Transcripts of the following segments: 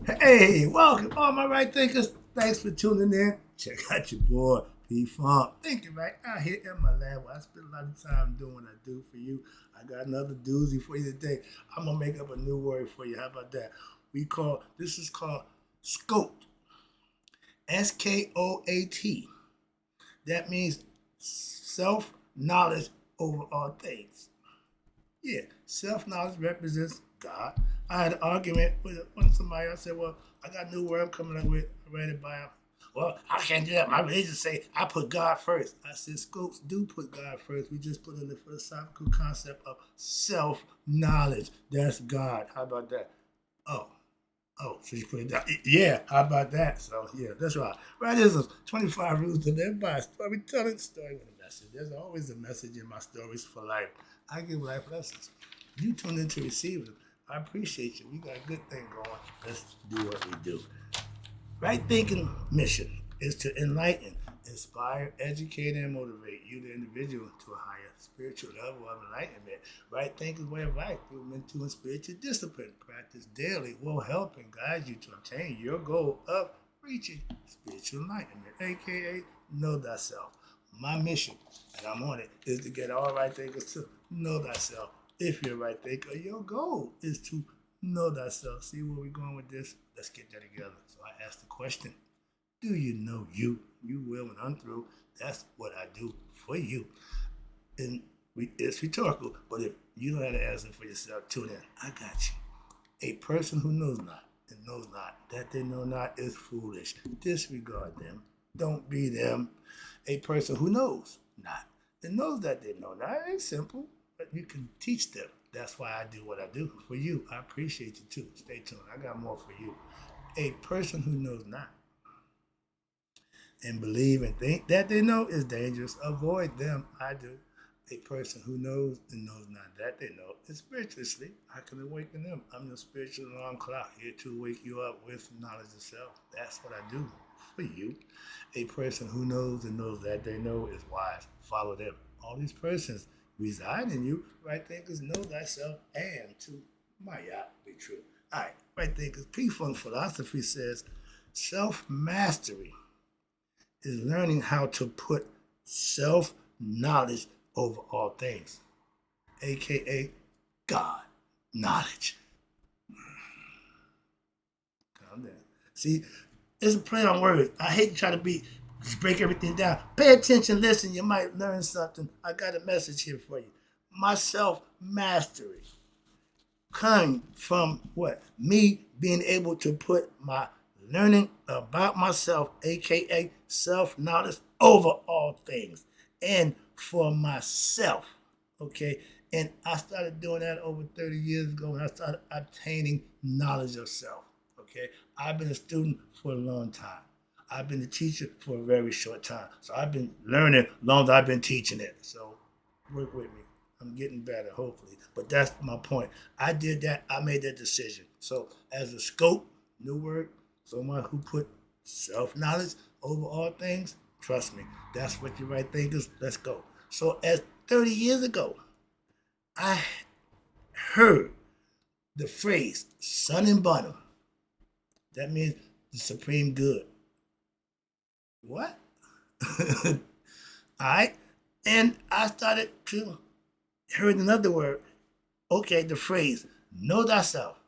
Hey, welcome, all my right thinkers. Thanks for tuning in. Check out your boy, P Funk. Thinking right out here in my lab where I spend a lot of time doing what I do for you. I got another doozy for you today. I'm gonna make up a new word for you. How about that? This is called SCOAT. SKOAT. That means self knowledge over all things. Yeah, self knowledge represents God. I had an argument with somebody. I said, "Well, I got a new word I'm coming up with. I read it by him. Well, I can't do that. My religion say I put God first." I said, "Scopes do put God first. We just put in the philosophical concept of self knowledge. That's God. How about that? Oh, oh, so you put it down. Yeah, how about that? So, yeah, that's right. Right, there's 25 rules to live by. Storytelling, story with a message. There's always a message in my stories for life. I give life lessons. You tune in to receive them. I appreciate you. We got a good thing going. Let's do what we do. Right thinking mission is to enlighten, inspire, educate, and motivate you, the individual, to a higher spiritual level of enlightenment. Right thinking way of life through mental and spiritual discipline. Practice daily will help and guide you to obtain your goal of reaching spiritual enlightenment, aka know thyself. My mission, and I'm on it, is to get all right thinkers to know thyself. If you're a right thinker, your goal is to know thyself. See where we're going with this? Let's get that together. So I asked the question, do you know you? You will when I'm through. That's what I do for you. And it's rhetorical, but if you don't have the answer for yourself, tune in. I got you. A person who knows not and knows not that they know not is foolish. Disregard them. Don't be them. A person who knows not and knows that they know not. It's simple, but you can teach them. That's why I do what I do for you. I appreciate you too. Stay tuned. I got more for you. A person who knows not and believe and think that they know is dangerous. Avoid them. I do. A person who knows and knows not that they know is spiritually. I can awaken them. I'm the spiritual alarm clock here to wake you up with knowledge of self. That's what I do for you. A person who knows and knows that they know is wise. Follow them. All these persons reside in you. Right thinkers know thyself and to my yacht be true. All right, right thinkers. P Funk philosophy says self mastery is learning how to put self knowledge over all things, aka God knowledge. Calm down. See, it's a play on words. I hate to try to just break everything down. Pay attention, listen, you might learn something. I got a message here for you. My self mastery come from what? Me being able to put my learning about myself, aka self knowledge, over all things and for myself. Okay. And I started doing that over 30 years ago when I started obtaining knowledge of self. Okay. I've been a student for a long time. I've been a teacher for a very short time. So I've been learning long as I've been teaching it. So work with me. I'm getting better, hopefully. But that's my point. I did that. I made that decision. So as a scope, new word, someone who put self-knowledge over all things, trust me, that's what you right thinkers. Let's go. So as 30 years ago, I heard the phrase son and bottom. That means the supreme good. What? All right. And I started to heard another word. Okay, the phrase, know thyself.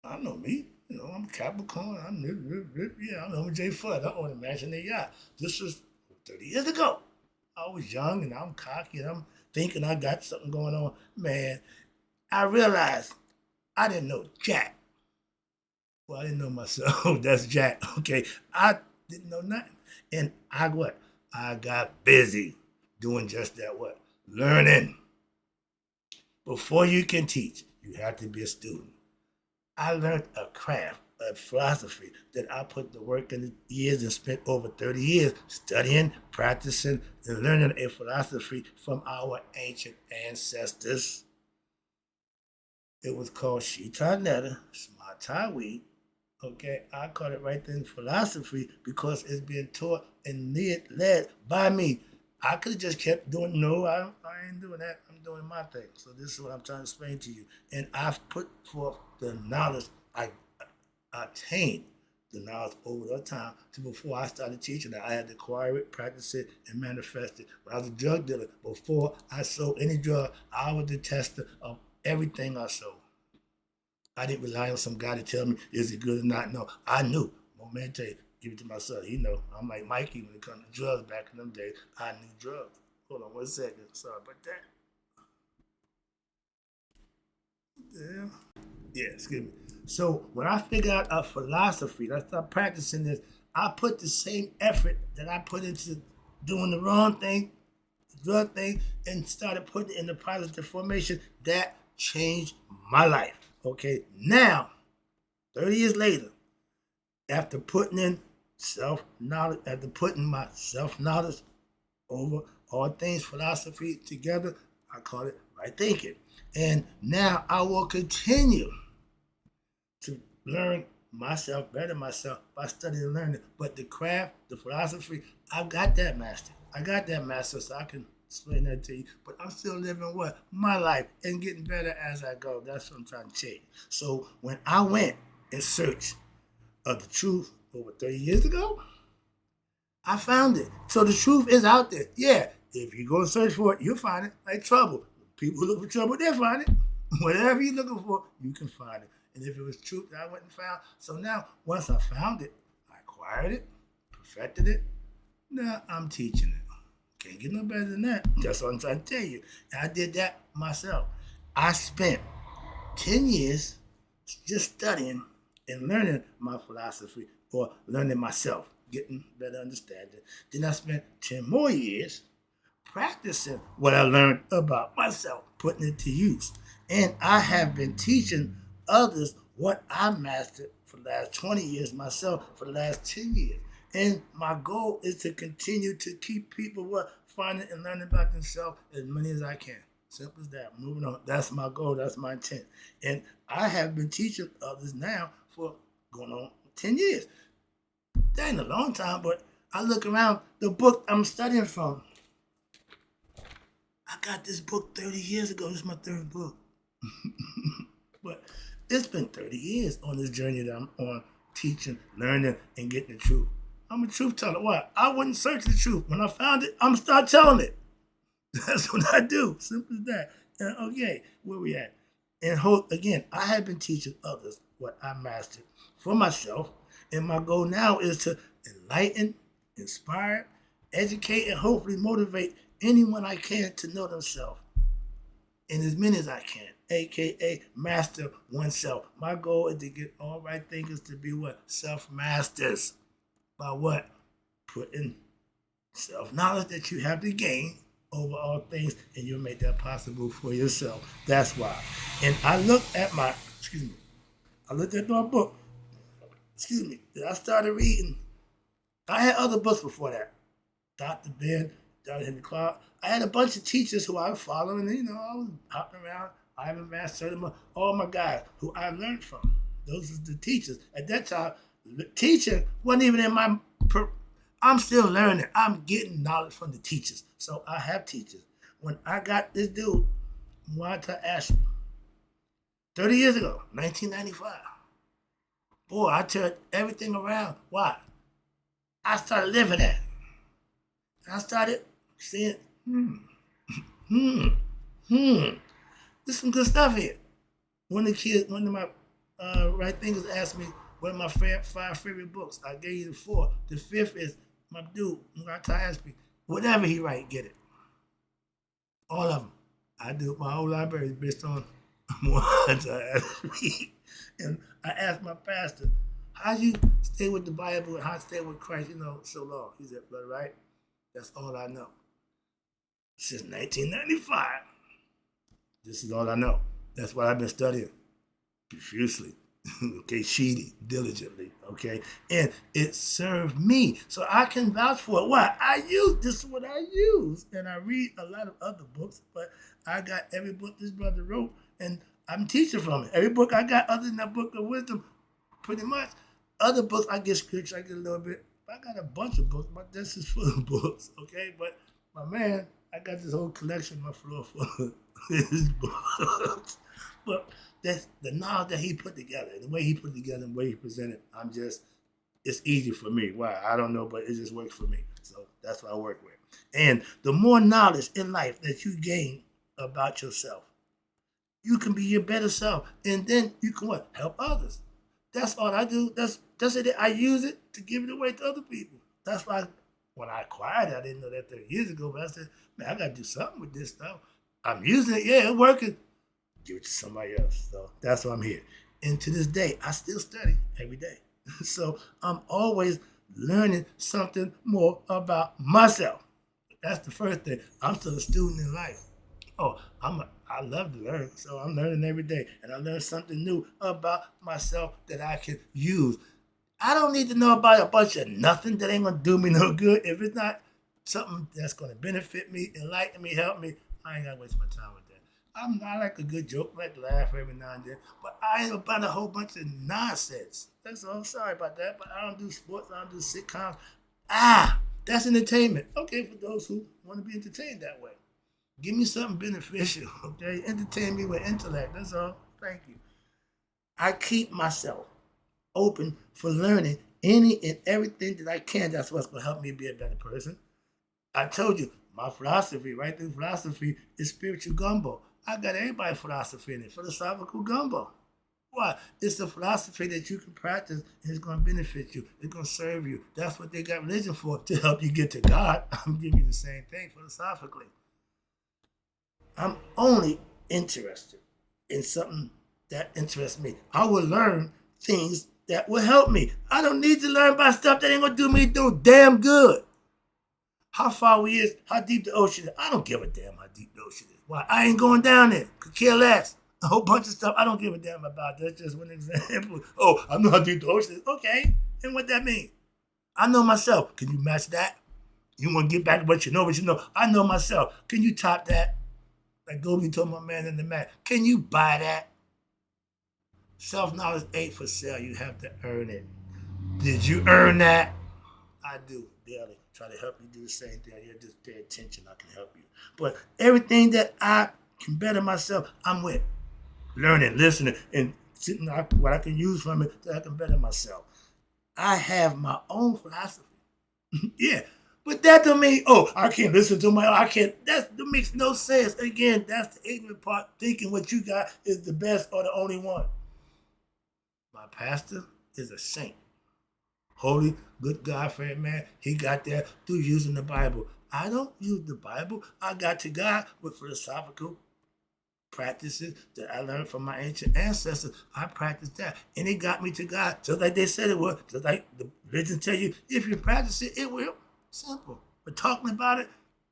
I know me. You know, I'm Capricorn. I'm J Fudd. I own a mansion in yacht. This was 30 years ago. I was young and I'm cocky and I'm thinking I got something going on. Man, I realized I didn't know Jack. Well, I didn't know myself. That's Jack. Okay. I didn't know nothing. And I what? I got busy doing just that what? Learning. Before you can teach, you have to be a student. I learned a craft, a philosophy that I put the work in the years and spent over 30 years studying, practicing, and learning a philosophy from our ancient ancestors. It was called Shita Netta, Smata Weed. Okay, I call it right then philosophy because it's being taught and led by me. I could have just kept doing, no, I ain't doing that. I'm doing my thing. So this is what I'm trying to explain to you. And I've put forth the knowledge I attained, the knowledge over the time to before I started teaching it. I had to acquire it, practice it, and manifest it. When I was a drug dealer, before I sold any drug, I was the tester of everything I sold. I didn't rely on some guy to tell me is it good or not. No, I knew. My man tell you, give it to my son. He know. I'm like Mikey when it comes to drugs. Back in them days, I knew drugs. Hold on 1 second. Sorry about that. Yeah. Yeah, excuse me. So when I figured out a philosophy, I started practicing this. I put the same effort that I put into doing the wrong thing, the drug thing, and started putting it in the positive formation. That changed my life. Okay, now 30 years later, after putting in self knowledge, after putting my self knowledge over all things philosophy together, I call it right thinking. And now I will continue to learn myself, better myself by studying and learning. But the craft, the philosophy, I got that master. I got that master, so I can explain that to you. But I'm still living what? My life and getting better as I go. That's what I'm trying to change. So when I went in search of the truth over 30 years ago, I found it. So the truth is out there. Yeah, if you go and search for it, you'll find it. Like trouble. People who look for trouble, they'll find it. Whatever you're looking for, you can find it. And if it was truth that I went and found, so now once I found it, I acquired it, perfected it. Now I'm teaching it. Can't get no better than that. That's what I'm trying to tell you. And I did that myself. I spent 10 years just studying and learning my philosophy or learning myself, getting better understanding. Then I spent 10 more years practicing what I learned about myself, putting it to use. And I have been teaching others what I mastered for the last 20 years myself, for the last 10 years. And my goal is to continue to keep people finding and learning about themselves as many as I can. Simple as that. Moving on. That's my goal. That's my intent. And I have been teaching others now for going on 10 years. That ain't a long time, but I look around the book I'm studying from. I got this book 30 years ago. This is my third book. But it's been 30 years on this journey that I'm on, teaching, learning, and getting the truth. I'm a truth teller. Why? I wouldn't search the truth. When I found it, I'm start telling it. That's what I do. Simple as that. And okay, where we at? And again, I have been teaching others what I mastered for myself. And my goal now is to enlighten, inspire, educate, and hopefully motivate anyone I can to know themselves in as many as I can, aka master oneself. My goal is to get all right thinkers to be what? Self-masters. By what? Putting self-knowledge that you have to gain over all things, and you'll make that possible for yourself. That's why. And I looked at my book, that I started reading. I had other books before that. Dr. Ben, Dr. Henry Clark. I had a bunch of teachers who I was following, I was hopping around. Ivan Van Sertima, all my guys who I learned from. Those are the teachers. At that time, teaching wasn't even in my... I'm still learning. I'm getting knowledge from the teachers. So I have teachers. When I got this dude, Muata Ashby, 30 years ago, 1995, boy, I turned everything around. Why? I started living that. And I started saying, there's some good stuff here. One of my right thinkers asked me, what are my 5 favorite books? I gave you the 4. The 5th is my dude, Muata Ashby. Whatever he write, get it. All of them. I do my whole library is based on Muata Ashby. And I asked my pastor, how you stay with the Bible and how to stay with Christ, so long? He said, Brother Wright, that's all I know. Since 1995. This is all I know. That's what I've been studying profusely. Okay, sheedy, diligently, okay? And it served me. So I can vouch for it. Why? This is what I use. And I read a lot of other books, but I got every book this brother wrote, and I'm teaching from it. Every book I got other than that book of wisdom, pretty much. Other books, I get scripture, I get a little bit. I got a bunch of books, but this is full of books, okay? But my man, I got this whole collection on my floor full of his books. But that's the knowledge that he put together, and the way he put it together, and the way he presented, it's easy for me. Why? I don't know, but it just works for me. So that's what I work with. And the more knowledge in life that you gain about yourself, you can be your better self, and then you can what? Help others. That's all I do. That's it. I use it to give it away to other people. That's why when I acquired it, I didn't know that 30 years ago, but I said, man, I got to do something with this stuff. I'm using it. Yeah, it's working. Give it to somebody else. So that's why I'm here. And to this day, I still study every day. So I'm always learning something more about myself. That's the first thing. I'm still a student in life. Oh, I love to learn, so I'm learning every day, and I learn something new about myself that I can use. I don't need to know about a bunch of nothing that ain't gonna do me no good. If it's not something that's gonna benefit me, enlighten me, help me, I ain't gotta waste my time with that. I like a good joke, I like to laugh every now and then, but I ain't about a whole bunch of nonsense. That's all. Sorry about that, but I don't do sports. I don't do sitcoms. That's entertainment. Okay, for those who want to be entertained that way. Give me something beneficial, okay? Entertain me with intellect, that's all. Thank you. I keep myself open for learning any and everything that I can. That's what's going to help me be a better person. I told you, my philosophy, right through philosophy, is spiritual gumbo. I got everybody's philosophy in it, philosophical gumbo. Why? It's a philosophy that you can practice and it's going to benefit you. It's going to serve you. That's what they got religion for, to help you get to God. I'm giving you the same thing philosophically. I'm only interested in something that interests me. I will learn things that will help me. I don't need to learn about stuff that ain't gonna do me no damn good. How far we is, how deep the ocean is. I don't give a damn how deep the ocean is. Why? I ain't going down there. Could care less. A whole bunch of stuff I don't give a damn about. That's just one example. Oh, I know how deep the ocean is. Okay, and what that mean? I know myself. Can you match that? You want to get back to what you know, I know myself. Can you top that? Like Goldie told my man in the mat, can you buy that? Self-knowledge ain't for sale. You have to earn it. Did you earn that? I do daily. Try to help you do the same thing. Yeah, just pay attention. I can help you. But everything that I can better myself, I'm with. Learning, listening, and sitting what I can use from it that I can better myself. I have my own philosophy. Yeah. But that don't mean, I can't listen to I can't. That makes no sense. Again, that's the ignorant part, thinking what you got is the best or the only one. My pastor is a saint. Holy, good God-fearing man. He got there through using the Bible. I don't use the Bible. I got to God with philosophical practices that I learned from my ancient ancestors. I practiced that, and it got me to God, just like they said it would. Just like the religion tell you, if you practice it, it will. Simple. But talking about it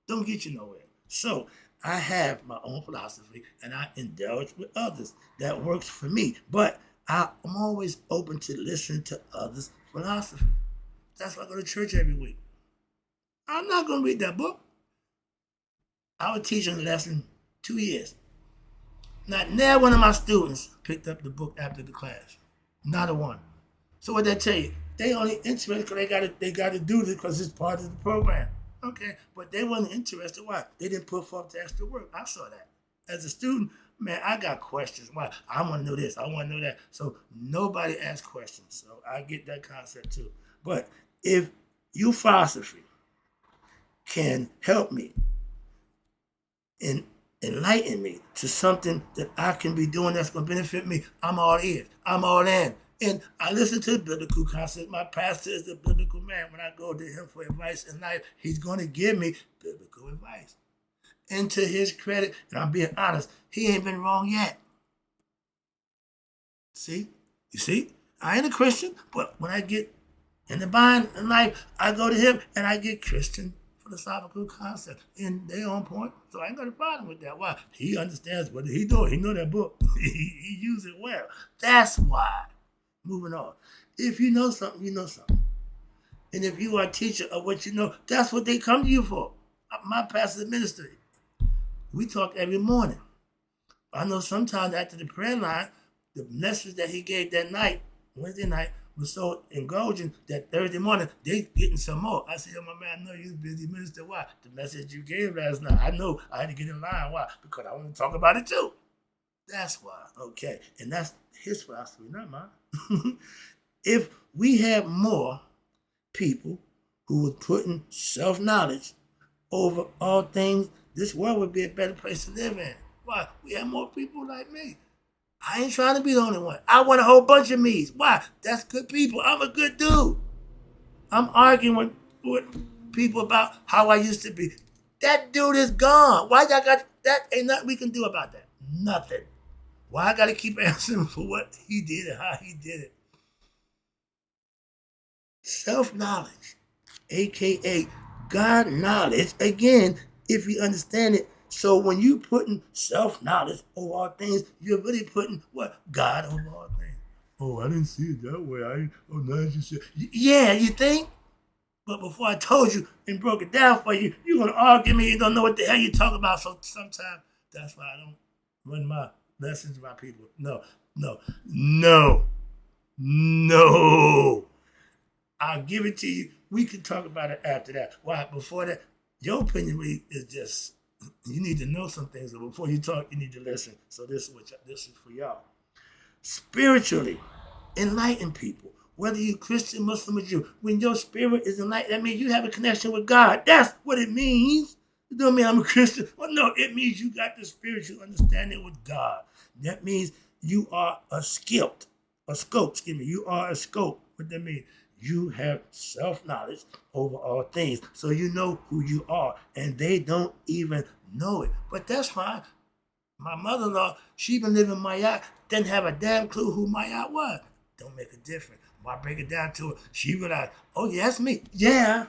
don't get you nowhere. So I have my own philosophy and I indulge with others. That works for me. But I'm always open to listen to others' philosophy. That's why I go to church every week. I'm not going to read that book. I was teaching a lesson 2 years. Not never one of my students picked up the book after the class. Not a one. So what they tell you? They only interested because they got to do this because it's part of the program. Okay, but they wasn't interested. Why? They didn't put forth the extra work. I saw that. As a student, man, I got questions. Why? I want to know this. I want to know that. So nobody asks questions. So I get that concept too. But if your philosophy can help me and enlighten me to something that I can be doing that's going to benefit me, I'm all ears. I'm all in. And I listen to biblical concepts. My pastor is a biblical man. When I go to him for advice in life, he's going to give me biblical advice. And to his credit, and I'm being honest, he ain't been wrong yet. See? You see? I ain't a Christian, but when I get in the bind in life, I go to him and I get Christian philosophical concepts. And they on point. So I ain't got a problem with that. Why? He understands what he's doing. He know that book. he uses it well. That's why. Moving on. If you know something, you know something. And if you are a teacher of what you know, that's what they come to you for. My pastor's ministry. We talk every morning. I know sometimes after the prayer line, the message that he gave that night, Wednesday night, was so engulfing that Thursday morning, they getting some more. I said, my man, I know you're busy minister. Why? The message you gave last night, I know I had to get in line. Why? Because I want to talk about it too. That's why. Okay. And that's his philosophy, not mine. If we had more people who was putting self-knowledge over all things, this world would be a better place to live in. Why? We have more people like me. I ain't trying to be the only one. I want a whole bunch of me's. Why? That's good people. I'm a good dude. I'm arguing with people about how I used to be. That dude is gone. Why y'all got that? Ain't nothing we can do about that. Nothing. Why I gotta keep answering for what he did and how he did it? Self-knowledge, aka God knowledge, again, if you understand it. So when you putting self-knowledge over all things, you're really putting what? God over all things. Oh, I didn't see it that way. Now you see it. Yeah, you think? But before I told you and broke it down for you, you're gonna argue me and don't know what the hell you're talking about. So sometimes that's why I don't run my lessons by people. No, no, no, no. I'll give it to you. We can talk about it after that. Why? Before that, your opinion really is just you need to know some things. So before you talk, you need to listen. So this is for y'all. Spiritually, enlighten people. Whether you Christian, Muslim, or Jew, when your spirit is enlightened, that means you have a connection with God. That's what it means. It don't mean I'm a Christian. Well, no, it means you got the spiritual understanding with God. That means you are a scope. You are a scope. What that mean? You have self-knowledge over all things. So you know who you are. And they don't even know it. But that's fine. My mother-in-law, she been living my yacht, didn't have a damn clue who my yacht was. Don't make a difference. When I break it down to her, she realized, oh, yeah, that's me. Yeah.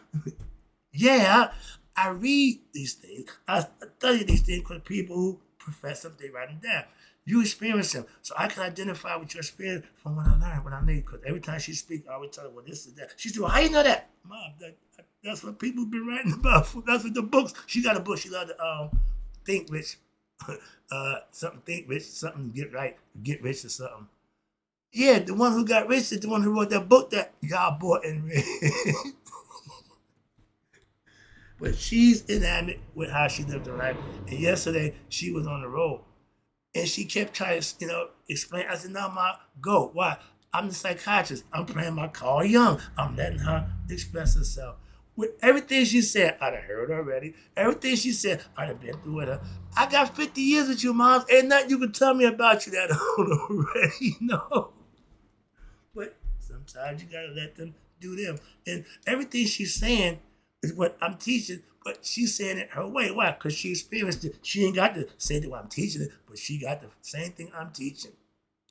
Yeah. I read these things. I study these things because people who profess them, they write them down. You experience them. So I can identify with your experience from what I learned, what I need. Because every time she speaks, I always tell her, well, this is that. She said, well, how you know that? Mom, that's what people been writing about. That's what the books. She got a book. She got to Think Rich. Something Think Rich, something Get Rich or something. Yeah, the one who got rich is the one who wrote that book that y'all bought and read. But she's enamored with how she lived her life. And yesterday, she was on the road. And she kept trying to, explain. I said, no, Ma, go. Why? I'm the psychiatrist. I'm playing my Carl Young. I'm letting her express herself. With everything she said, I'd have heard already. Everything she said, I'd have been through with her. I got 50 years with you, Moms. Ain't nothing you can tell me about you that I don't already know. But sometimes you gotta let them do them. And everything she's saying is what I'm teaching, but she's saying it her way. Why? Because she experienced it. She ain't got to say that I'm teaching it, but she got the same thing I'm teaching.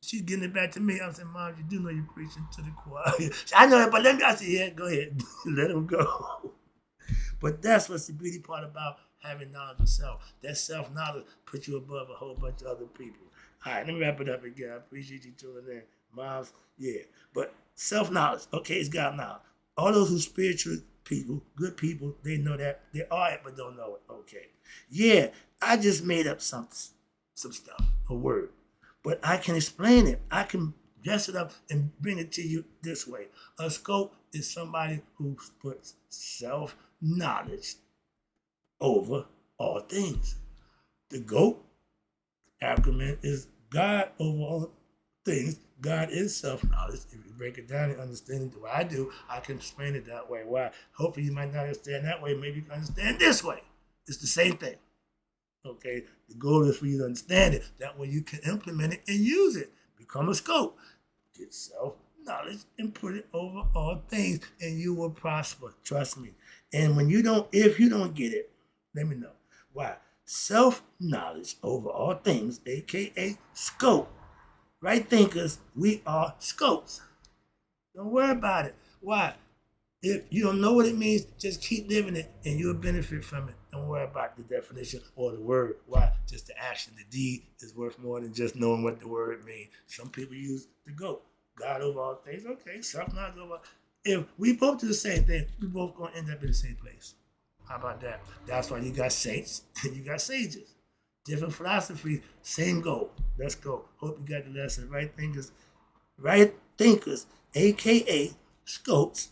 She's getting it back to me. I'm saying, Mom, you do know you're preaching to the choir. I know it, but let me. I said, yeah, go ahead. Let him go. But that's what's the beauty part about having knowledge of self. That self-knowledge puts you above a whole bunch of other people. All right, let me wrap it up again. I appreciate you tuning in. Moms, yeah. But self-knowledge, okay, it's God knowledge. All those who spiritual people, good people, they know that. They are it, but don't know it. Okay. Yeah, I just made up some stuff, a word. But I can explain it. I can dress it up and bring it to you this way. A scope is somebody who puts self-knowledge over all things. The goat argument is God over all things. God is self-knowledge. If you break it down and understand it the way I do, I can explain it that way. Why? Hopefully you might not understand that way. Maybe you can understand this way. It's the same thing. Okay? The goal is for you to understand it. That way you can implement it and use it. Become a scope. Get self-knowledge and put it over all things and you will prosper. Trust me. And if you don't get it, let me know. Why? Self-knowledge over all things, aka scope. Right thinkers, we are scopes. Don't worry about it. Why? If you don't know what it means, just keep living it and you'll benefit from it. Don't worry about the definition or the word. Why? Just the action, the deed is worth more than just knowing what the word means. Some people use the goat. God over all things. Okay, self-knowledge over. If we both do the same thing, we both going to end up in the same place. How about that? That's why you got saints and you got sages. Different philosophies, same goal. Let's go. Hope you got the lesson. Right thinkers, aka scopes.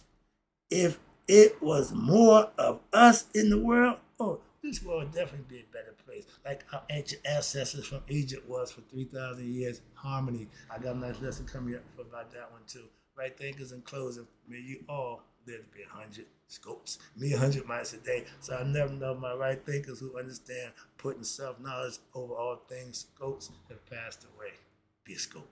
If it was more of us in the world, this world would definitely be a better place. Like our ancient ancestors from Egypt was for 3,000 years. Harmony. I got a nice lesson coming up for about that one too. Right thinkers in closing. May you all live to be 100 scopes. Me 100 miles a day. So I never know my right thinkers who understand putting self-knowledge over all things scopes have passed away. Be a scope.